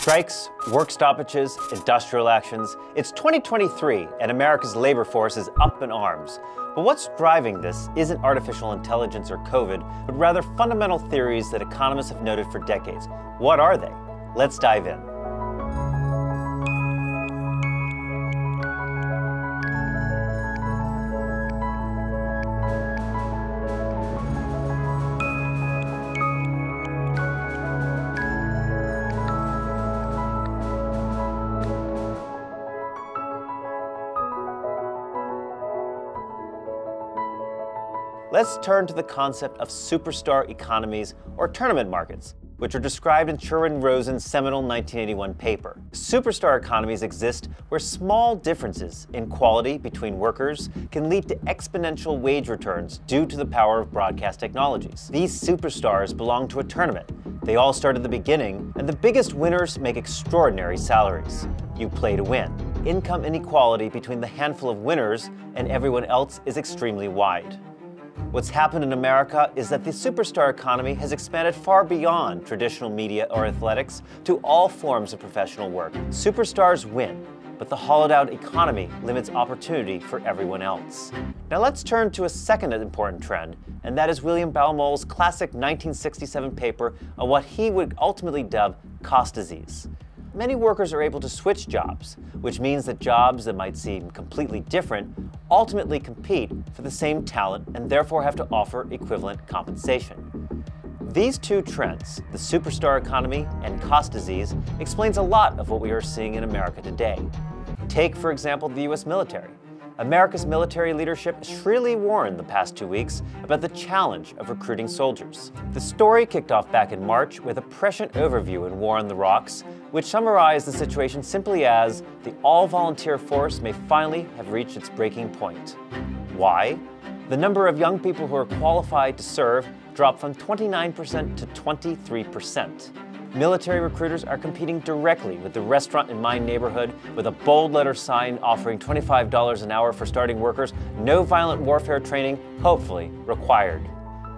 Strikes, work stoppages, industrial actions. It's 2023 and America's labor force is up in arms. But what's driving this isn't artificial intelligence or COVID, but rather fundamental theories that economists have noted for decades. What are they? Let's dive in. Let's turn to the concept of superstar economies or tournament markets, which are described in Sherwin Rosen's seminal 1981 paper. Superstar economies exist where small differences in quality between workers can lead to exponential wage returns due to the power of broadcast technologies. These superstars belong to a tournament. They all start at the beginning, and the biggest winners make extraordinary salaries. You play to win. Income inequality between the handful of winners and everyone else is extremely wide. What's happened in America is that the superstar economy has expanded far beyond traditional media or athletics to all forms of professional work. Superstars win, but the hollowed-out economy limits opportunity for everyone else. Now let's turn to a second important trend, and that is William Baumol's classic 1967 paper on what he would ultimately dub cost disease. Many workers are able to switch jobs, which means that jobs that might seem completely different ultimately compete for the same talent and therefore have to offer equivalent compensation. These two trends, the superstar economy and cost disease, explains a lot of what we are seeing in America today. Take, for example, the US military. America's military leadership shrilly warned the past 2 weeks about the challenge of recruiting soldiers. The story kicked off back in March with a prescient overview in War on the Rocks, which summarized the situation simply as the all-volunteer force may finally have reached its breaking point. Why? The number of young people who are qualified to serve dropped from 29% to 23%. Military recruiters are competing directly with the restaurant in my neighborhood with a bold letter sign offering $25 an hour for starting workers, no violent warfare training, hopefully, required.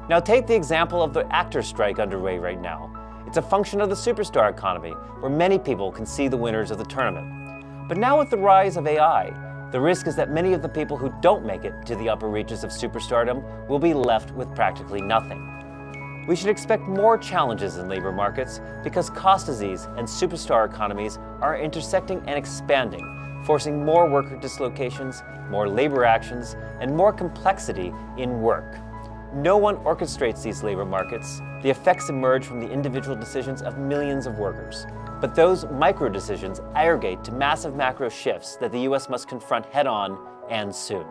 Now take the example of the actors' strike underway right now. It's a function of the superstar economy, where many people can see the winners of the tournament. But now with the rise of AI, the risk is that many of the people who don't make it to the upper reaches of superstardom will be left with practically nothing. We should expect more challenges in labor markets because cost disease and superstar economies are intersecting and expanding, forcing more worker dislocations, more labor actions, and more complexity in work. No one orchestrates these labor markets. The effects emerge from the individual decisions of millions of workers. But those micro decisions aggregate to massive macro shifts that the US must confront head-on and soon.